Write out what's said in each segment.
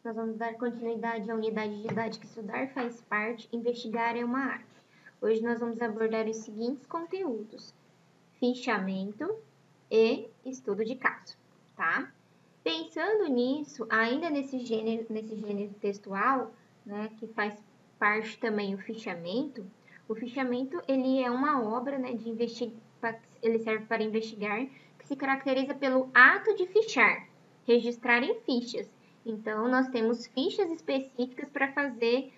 Nós vamos dar continuidade à unidade didática Estudar faz parte, investigar é uma arte. Hoje nós vamos abordar os seguintes conteúdos: fichamento e estudo de caso, tá? Pensando nisso, ainda nesse gênero textual, né, que faz parte também o fichamento ele é uma obra, né, ele serve para investigar, que se caracteriza pelo ato de fichar, registrar em fichas. Então, nós temos fichas específicas para fazer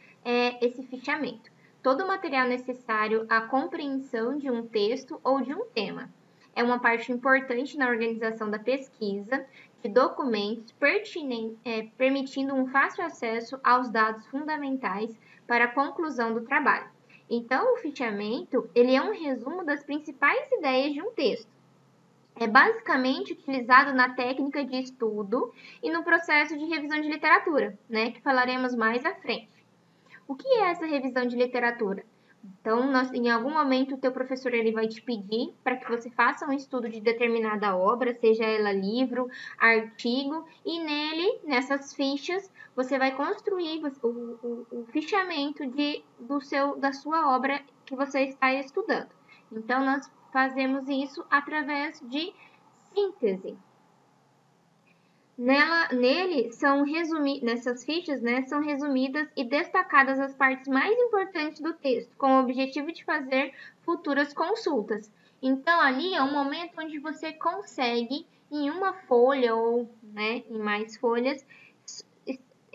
esse fichamento. Todo o material necessário à compreensão de um texto ou de um tema. É uma parte importante na organização da pesquisa de documentos, permitindo um fácil acesso aos dados fundamentais para a conclusão do trabalho. Então, o fichamento ele é um resumo das principais ideias de um texto. É basicamente utilizado na técnica de estudo e no processo de revisão de literatura, né, que falaremos mais à frente. O que é essa revisão de literatura? Então, em algum momento, o teu professor ele vai te pedir para que você faça um estudo de determinada obra, seja ela livro, artigo, e nessas fichas, você vai construir o fichamento da sua obra que você está estudando. Então, nós fazemos isso através de síntese. Nessas fichas, né, são resumidas e destacadas as partes mais importantes do texto, com o objetivo de fazer futuras consultas. Então, ali é um momento onde você consegue, em uma folha ou, né, em mais folhas,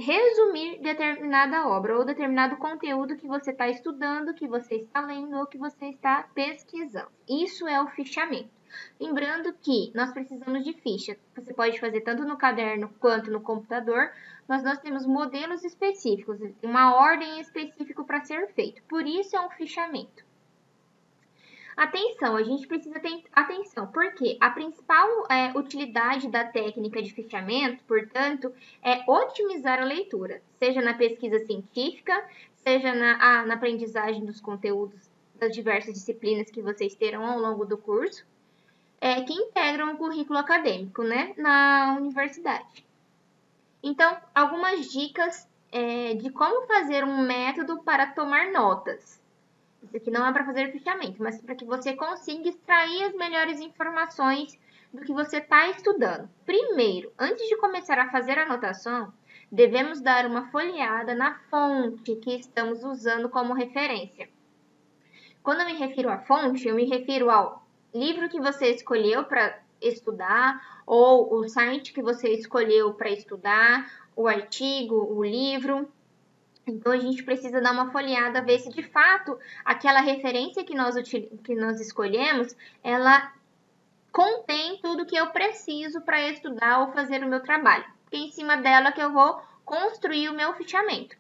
resumir determinada obra ou determinado conteúdo que você está estudando, que você está lendo ou que você está pesquisando. Isso é o fichamento. Lembrando que nós precisamos de ficha. Você pode fazer tanto no caderno quanto no computador, mas nós temos modelos específicos, uma ordem específica para ser feito. Por isso é um fichamento. Atenção, a gente precisa ter atenção, porque a principal utilidade da técnica de fichamento, portanto, é otimizar a leitura, seja na pesquisa científica, seja na aprendizagem dos conteúdos das diversas disciplinas que vocês terão ao longo do curso, que integram o currículo acadêmico, né, na universidade. Então, algumas dicas de como fazer um método para tomar notas. Isso aqui não é para fazer fichamento, mas para que você consiga extrair as melhores informações do que você está estudando. Primeiro, antes de começar a fazer a anotação, devemos dar uma folheada na fonte que estamos usando como referência. Quando eu me refiro à fonte, eu me refiro ao livro que você escolheu para estudar, ou o site que você escolheu para estudar, o artigo, o livro. Então, a gente precisa dar uma folheada, ver se de fato aquela referência que nós escolhemos, ela contém tudo que eu preciso para estudar ou fazer o meu trabalho. Porque é em cima dela que eu vou construir o meu fichamento.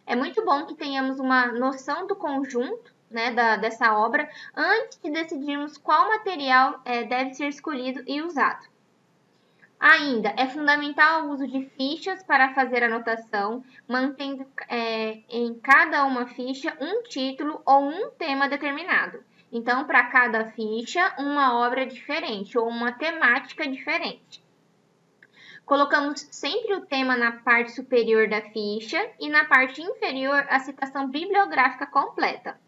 É muito bom que tenhamos uma noção do conjunto, né, dessa obra, antes de decidirmos qual material deve ser escolhido e usado. Ainda, é fundamental o uso de fichas para fazer anotação, mantendo em cada uma ficha um título ou um tema determinado. Então, para cada ficha, uma obra diferente ou uma temática diferente. Colocamos sempre o tema na parte superior da ficha e na parte inferior a citação bibliográfica completa.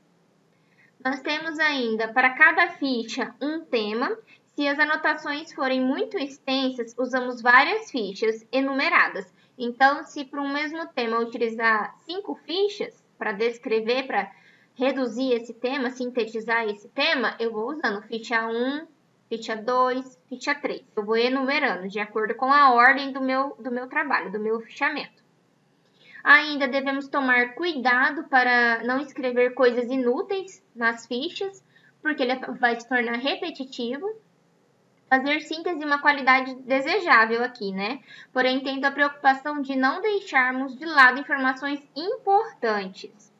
Nós temos ainda, para cada ficha, um tema. Se as anotações forem muito extensas, usamos várias fichas enumeradas. Então, se para um mesmo tema eu utilizar 5 fichas para descrever, para reduzir esse tema, sintetizar esse tema, eu vou usando ficha 1, ficha 2, ficha 3. Eu vou enumerando de acordo com a ordem do meu trabalho, do meu fichamento. Ainda devemos tomar cuidado para não escrever coisas inúteis nas fichas, porque ele vai se tornar repetitivo. Fazer síntese uma qualidade desejável aqui, né? Porém, tendo a preocupação de não deixarmos de lado informações importantes.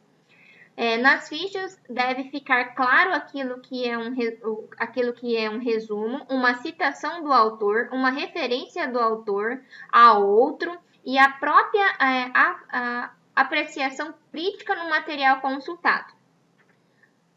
Nas fichas deve ficar claro aquilo que é um resumo, uma citação do autor, uma referência do autor a outro e a própria a apreciação crítica no material consultado.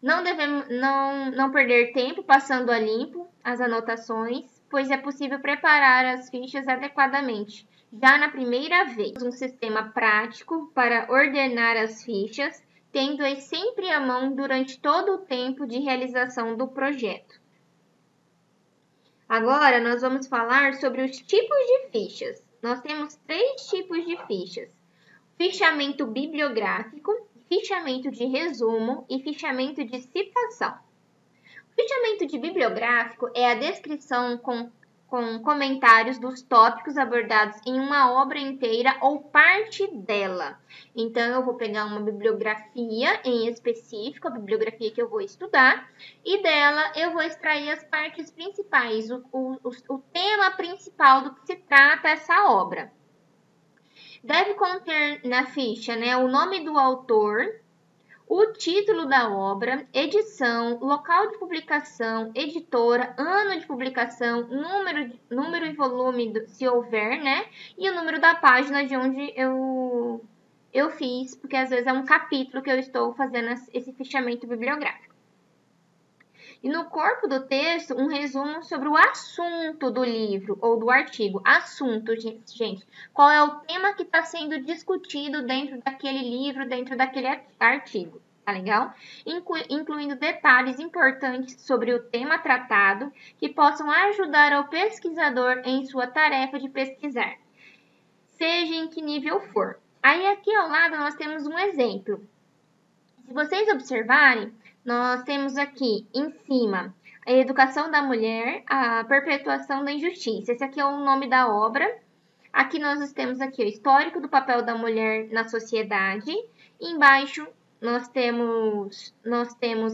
Não devemos não perder tempo passando a limpo as anotações, pois é possível preparar as fichas adequadamente já na primeira vez. Um sistema prático para ordenar as fichas, tendo-as sempre à mão durante todo o tempo de realização do projeto. Agora, nós vamos falar sobre os tipos de fichas. Nós temos 3 tipos de fichas: fichamento bibliográfico, fichamento de resumo e fichamento de citação. O fichamento de bibliográfico é a descrição com comentários dos tópicos abordados em uma obra inteira ou parte dela. Então, eu vou pegar uma bibliografia em específico, a bibliografia que eu vou estudar, e dela eu vou extrair as partes principais, o tema principal do que se trata essa obra. Deve conter na ficha, o nome do autor, o título da obra, edição, local de publicação, editora, ano de publicação, número e volume, se houver, e o número da página de onde eu fiz, porque às vezes é um capítulo que eu estou fazendo esse fichamento bibliográfico. E no corpo do texto, um resumo sobre o assunto do livro ou do artigo. Assunto, gente. Qual é o tema que está sendo discutido dentro daquele livro, dentro daquele artigo. Tá legal? Incluindo detalhes importantes sobre o tema tratado que possam ajudar ao pesquisador em sua tarefa de pesquisar, seja em que nível for. Aí aqui ao lado nós temos um exemplo. Se vocês observarem, nós temos aqui em cima a educação da mulher, a perpetuação da injustiça. Esse aqui é o nome da obra. Aqui nós temos aqui o histórico do papel da mulher na sociedade. Embaixo nós temos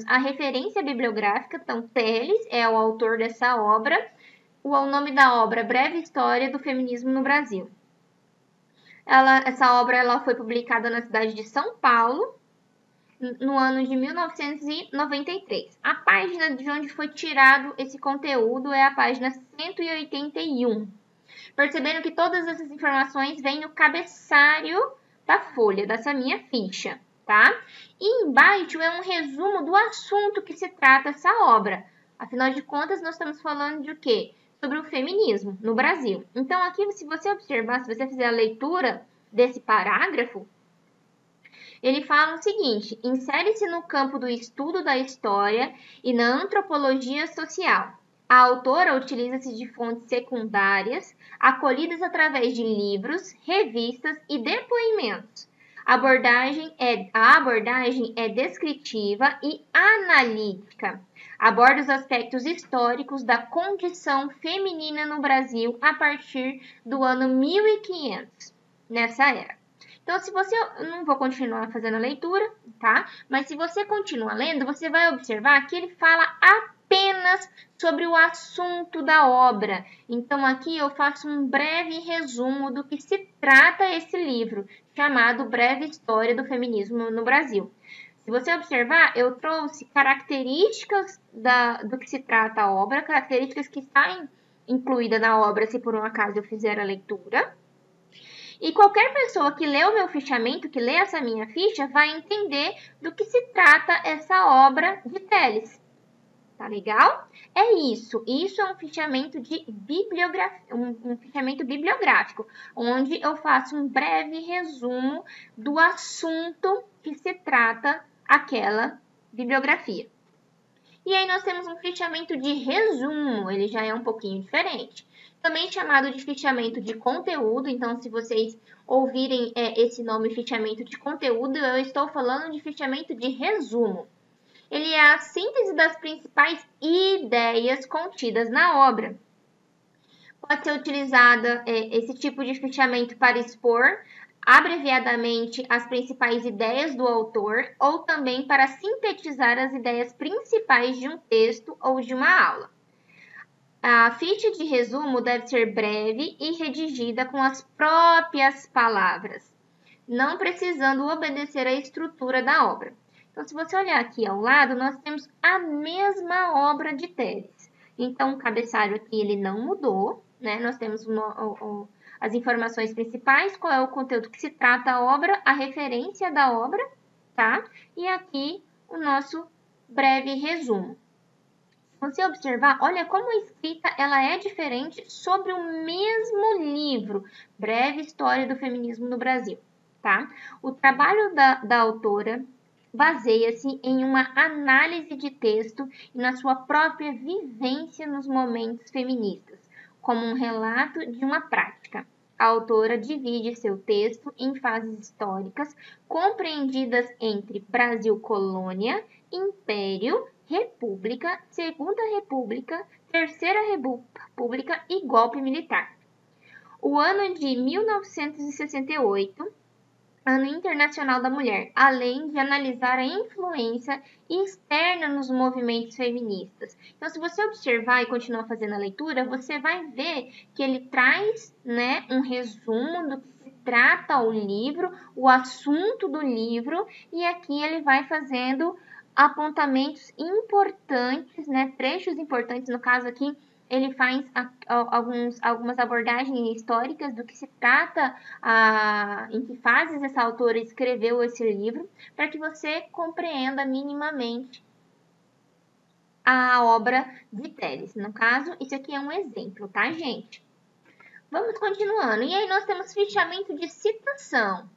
a referência bibliográfica. Então, Telles é o autor dessa obra. O nome da obra, Breve História do Feminismo no Brasil. Essa obra foi publicada na cidade de São Paulo, no ano de 1993. A página de onde foi tirado esse conteúdo é a página 181. Perceberam que todas essas informações vêm no cabeçalho da folha, dessa minha ficha, tá? E embaixo é um resumo do assunto que se trata essa obra. Afinal de contas, nós estamos falando de o quê? Sobre o feminismo no Brasil. Então, aqui, se você observar, se você fizer a leitura desse parágrafo, ele fala o seguinte: insere-se no campo do estudo da história e na antropologia social. A autora utiliza-se de fontes secundárias, acolhidas através de livros, revistas e depoimentos. A abordagem é descritiva e analítica. Aborda os aspectos históricos da condição feminina no Brasil a partir do ano 1500, nessa era. Então, se você... Eu não vou continuar fazendo a leitura, tá? Mas se você continuar lendo, você vai observar que ele fala apenas sobre o assunto da obra. Então, aqui eu faço um breve resumo do que se trata esse livro, chamado Breve História do Feminismo no Brasil. Se você observar, eu trouxe características do que se trata a obra, características que estão incluídas na obra, se por um acaso eu fizer a leitura. E qualquer pessoa que lê o meu fichamento, que lê essa minha ficha, vai entender do que se trata essa obra de Telles. Tá legal? É isso. Isso é um fichamento de bibliografia, um fichamento bibliográfico, onde eu faço um breve resumo do assunto que se trata aquela bibliografia. E aí nós temos um fichamento de resumo, ele já é um pouquinho diferente. Também chamado de fichamento de conteúdo, então se vocês ouvirem esse nome fichamento de conteúdo, eu estou falando de fichamento de resumo. Ele é a síntese das principais ideias contidas na obra. Pode ser utilizada esse tipo de fichamento para expor abreviadamente as principais ideias do autor ou também para sintetizar as ideias principais de um texto ou de uma aula. A ficha de resumo deve ser breve e redigida com as próprias palavras, não precisando obedecer à estrutura da obra. Então, se você olhar aqui ao lado, nós temos a mesma obra de Telles. Então, o cabeçalho aqui ele não mudou, Nós temos as informações principais, qual é o conteúdo que se trata a obra, a referência da obra, tá? E aqui o nosso breve resumo. Se você observar, olha como a escrita ela é diferente sobre o mesmo livro, Breve História do Feminismo no Brasil, tá? O trabalho da autora baseia-se em uma análise de texto e na sua própria vivência nos momentos feministas, como um relato de uma prática. A autora divide seu texto em fases históricas compreendidas entre Brasil colônia, Império, República, Segunda República, Terceira República e golpe militar. O ano de 1968, Ano Internacional da Mulher, além de analisar a influência externa nos movimentos feministas. Então, se você observar e continuar fazendo a leitura, você vai ver que ele traz, né, um resumo do que se trata o livro, o assunto do livro, e aqui ele vai fazendo apontamentos importantes, né, trechos importantes, no caso aqui, ele faz algumas abordagens históricas do que se trata, em que fases essa autora escreveu esse livro, para que você compreenda minimamente a obra de Telles. No caso, isso aqui é um exemplo, tá, gente? Vamos continuando. E aí nós temos fichamento de citação.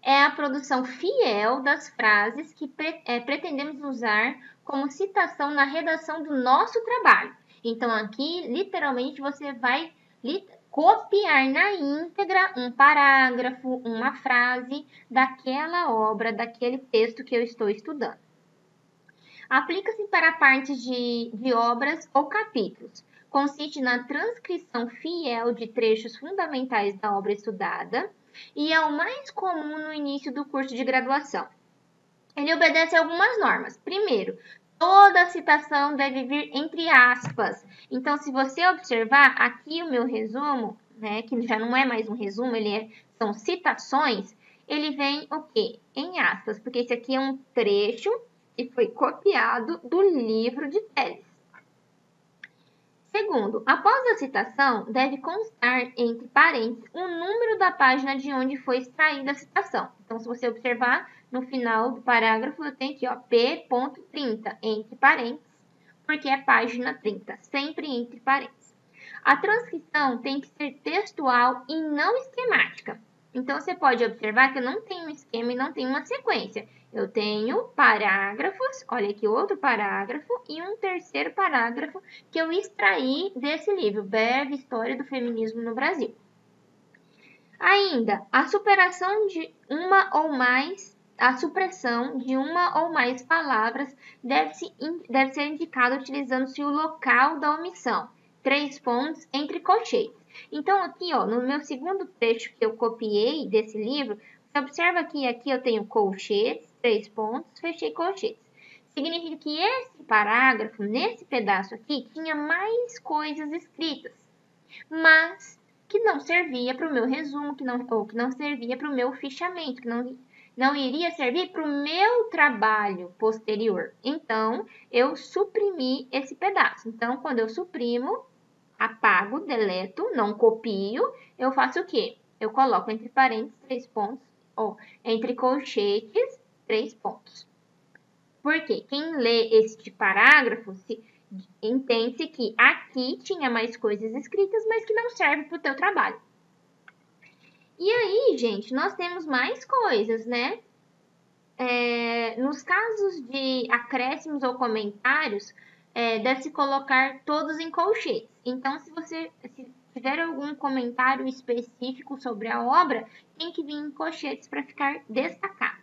É a produção fiel das frases que pretendemos usar como citação na redação do nosso trabalho. Então, aqui, literalmente, você vai copiar na íntegra um parágrafo, uma frase daquela obra, daquele texto que eu estou estudando. Aplica-se para partes de obras ou capítulos. Consiste na transcrição fiel de trechos fundamentais da obra estudada e é o mais comum no início do curso de graduação. Ele obedece a algumas normas. Primeiro, toda citação deve vir entre aspas. Então, se você observar aqui o meu resumo, né, que já não é mais um resumo, são citações, ele vem o quê? Em aspas, porque esse aqui é um trecho que foi copiado do livro de Telles. Segundo, após a citação, deve constar entre parênteses o número da página de onde foi extraída a citação. Então, se você observar, no final do parágrafo, eu tenho aqui, ó, P.30, entre parênteses, porque é página 30, sempre entre parênteses. A transcrição tem que ser textual e não esquemática. Então, você pode observar que eu não tenho um esquema e não tenho uma sequência. Eu tenho parágrafos, olha aqui outro parágrafo e um terceiro parágrafo que eu extraí desse livro, Breve História do Feminismo no Brasil. Ainda, a supressão de uma ou mais palavras deve ser indicada utilizando-se o local da omissão, 3 pontos entre colchetes. Então, aqui, ó, no meu segundo trecho que eu copiei desse livro, você observa que aqui eu tenho colchetes, 3 pontos, fechei colchetes. Significa que esse parágrafo, nesse pedaço aqui, tinha mais coisas escritas, mas que não servia para o meu resumo, ou que não servia para o meu fichamento, que não iria servir para o meu trabalho posterior. Então, eu suprimi esse pedaço. Então, quando eu suprimo, apago, deleto, não copio, eu faço o quê? Eu coloco entre parênteses 3 pontos, ou entre colchetes 3 pontos. Porque quem lê este parágrafo entende que aqui tinha mais coisas escritas, mas que não serve para o teu trabalho. E aí, gente, nós temos mais coisas, né? Nos casos de acréscimos ou comentários, deve-se colocar todos em colchetes. Então, se tiver algum comentário específico sobre a obra, tem que vir em colchetes para ficar destacado.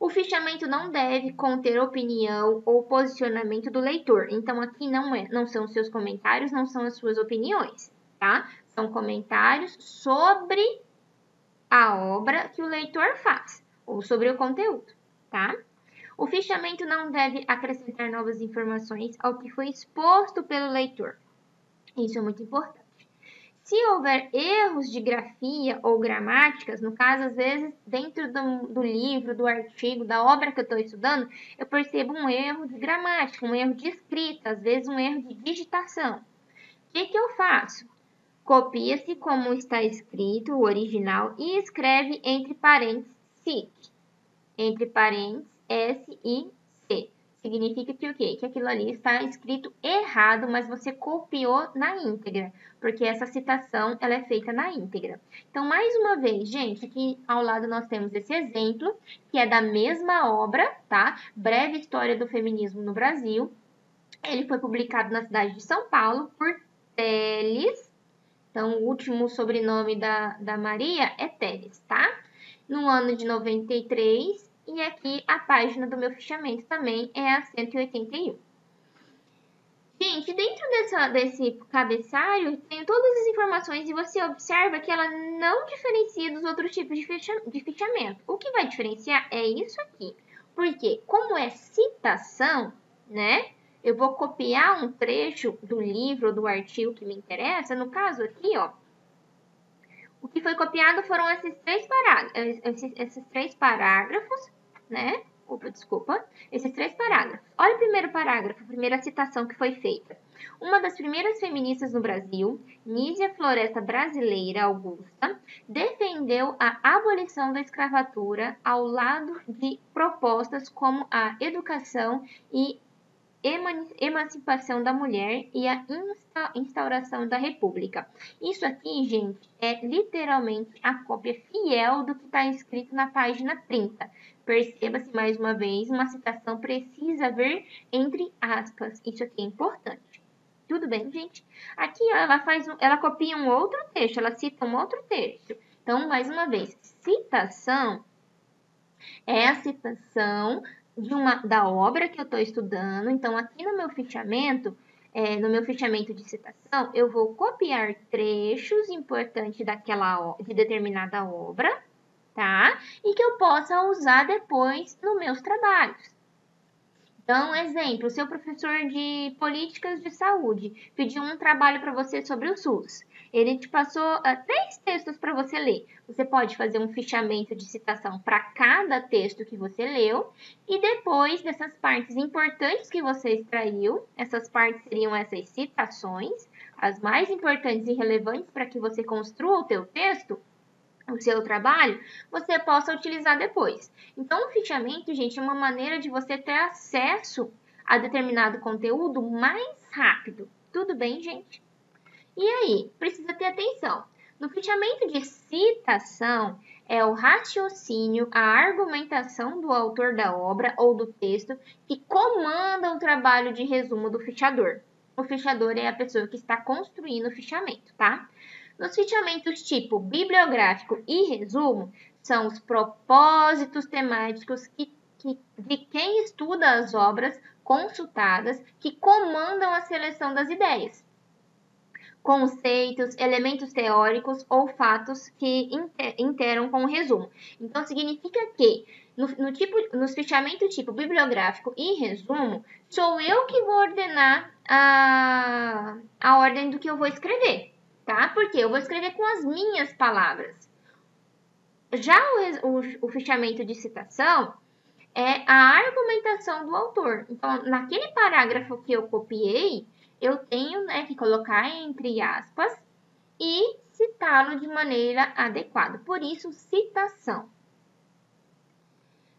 O fichamento não deve conter opinião ou posicionamento do leitor. Então, aqui não são seus comentários, não são as suas opiniões, tá? São comentários sobre a obra que o leitor faz, ou sobre o conteúdo, tá? O fichamento não deve acrescentar novas informações ao que foi exposto pelo leitor. Isso é muito importante. Se houver erros de grafia ou gramáticas, no caso, às vezes, dentro do livro, do artigo, da obra que eu estou estudando, eu percebo um erro de gramática, um erro de escrita, às vezes um erro de digitação. O que eu faço? Copia-se como está escrito, o original, e escreve entre parênteses SIC, entre parênteses S e C. significa que o quê? Que aquilo ali está escrito errado, mas você copiou na íntegra, porque essa citação ela é feita na íntegra. Então, mais uma vez, gente, aqui ao lado nós temos esse exemplo, que é da mesma obra, tá? Breve História do Feminismo no Brasil. Ele foi publicado na cidade de São Paulo por Teles. Então, o último sobrenome da Maria é Teles, tá? No ano de 93. E aqui a página do meu fichamento também é a 181. Gente, dentro desse cabeçalho tem todas as informações e você observa que ela não diferencia dos outros tipos de fichamento. O que vai diferenciar é isso aqui. Porque como é citação, né? Eu vou copiar um trecho do livro ou do artigo que me interessa. No caso aqui, ó, o que foi copiado foram esses três parágrafos, né? Desculpa. Esses três parágrafos. Olha o primeiro parágrafo, a primeira citação que foi feita. Uma das primeiras feministas no Brasil, Nízia Floresta Brasileira Augusta, defendeu a abolição da escravatura ao lado de propostas como a educação e emancipação da mulher e a instauração da república. Isso aqui, gente, é literalmente a cópia fiel do que está escrito na página 30. Perceba-se mais uma vez, uma citação precisa vir entre aspas. Isso aqui é importante. Tudo bem, gente? Aqui ela copia um outro texto, ela cita um outro texto. Então, mais uma vez, citação é a citação da obra que eu estou estudando. Então, aqui no meu fichamento de citação, eu vou copiar trechos importantes de determinada obra, tá? E que eu possa usar depois nos meus trabalhos. Então, exemplo, seu professor de políticas de saúde pediu um trabalho para você sobre o SUS. Ele te passou 3 textos para você ler. Você pode fazer um fichamento de citação para cada texto que você leu e depois dessas partes importantes que você extraiu, essas partes seriam essas citações, as mais importantes e relevantes para que você construa o teu texto, o seu trabalho, você possa utilizar depois. Então, o fichamento, gente, é uma maneira de você ter acesso a determinado conteúdo mais rápido. Tudo bem, gente? E aí, precisa ter atenção. No fichamento de citação, é o raciocínio, a argumentação do autor da obra ou do texto que comanda o trabalho de resumo do fichador. O fichador é a pessoa que está construindo o fichamento, tá? Nos fichamentos tipo bibliográfico e resumo, são os propósitos temáticos de quem estuda as obras consultadas que comandam a seleção das ideias, conceitos, elementos teóricos ou fatos que interam com o resumo. Então, significa que nos fichamentos tipo bibliográfico e resumo, sou eu que vou ordenar a ordem do que eu vou escrever. Tá? Porque eu vou escrever com as minhas palavras. Já o fichamento de citação é a argumentação do autor. Então, naquele parágrafo que eu copiei, eu tenho, né, que colocar entre aspas e citá-lo de maneira adequada. Por isso, citação.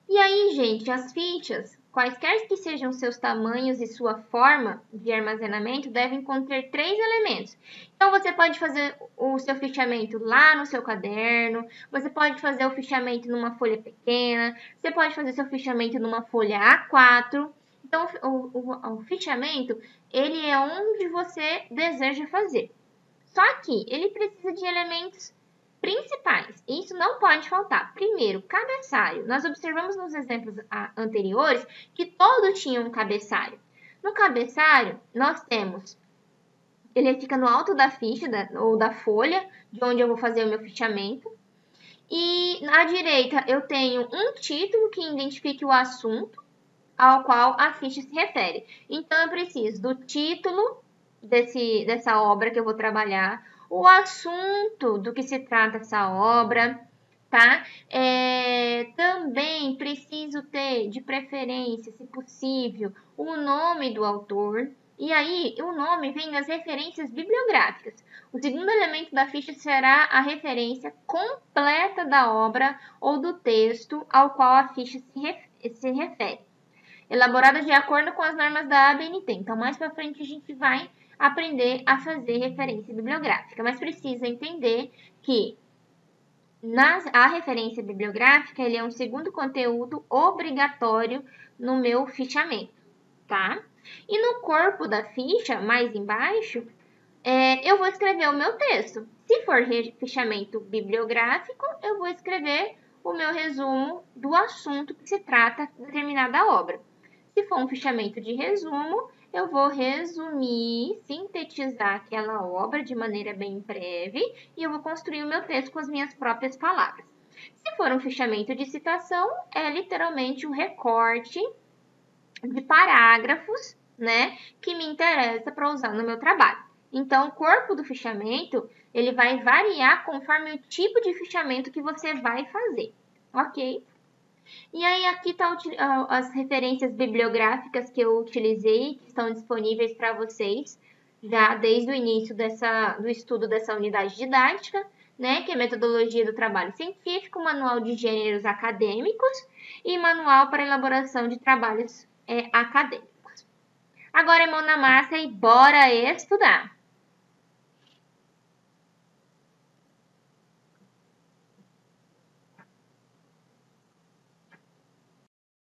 E aí, gente, as fichas, quaisquer que sejam seus tamanhos e sua forma de armazenamento, devem conter 3 elementos. Então, você pode fazer o seu fichamento lá no seu caderno, você pode fazer o fichamento numa folha pequena, você pode fazer seu fichamento numa folha A4. Então, o fichamento, ele é onde você deseja fazer. Só que ele precisa de elementos principais. Isso não pode faltar. Primeiro, cabeçalho. Nós observamos nos exemplos anteriores que todos tinham um cabeçalho. No cabeçalho, nós temos, ele fica no alto da ficha ou da folha, de onde eu vou fazer o meu fichamento. E na direita eu tenho um título que identifique o assunto ao qual a ficha se refere. Então, eu preciso do título dessa obra que eu vou trabalhar, o assunto do que se trata essa obra, tá? Também preciso ter, de preferência, se possível, o nome do autor. E aí, o nome vem das referências bibliográficas. O segundo elemento da ficha será a referência completa da obra ou do texto ao qual a ficha se refere. elaboradas de acordo com as normas da ABNT. Então, mais para frente, a gente vai aprender a fazer referência bibliográfica, mas precisa entender que a referência bibliográfica ele é um segundo conteúdo obrigatório no meu fichamento, tá? E no corpo da ficha, mais embaixo, eu vou escrever o meu texto. Se for fichamento bibliográfico, eu vou escrever o meu resumo do assunto que se trata de determinada obra. Se for um fichamento de resumo, eu vou resumir, sintetizar aquela obra de maneira bem breve e eu vou construir o meu texto com as minhas próprias palavras. Se for um fichamento de citação, é literalmente um recorte de parágrafos, né, que me interessa para usar no meu trabalho. Então, o corpo do fichamento, ele vai variar conforme o tipo de fichamento que você vai fazer, ok? E aí, aqui estão as referências bibliográficas que eu utilizei, que estão disponíveis para vocês, já desde o início do estudo dessa unidade didática, né, que é Metodologia do Trabalho Científico, Manual de Gêneros Acadêmicos e Manual para Elaboração de Trabalhos Acadêmicos. Agora é mão na massa e bora estudar!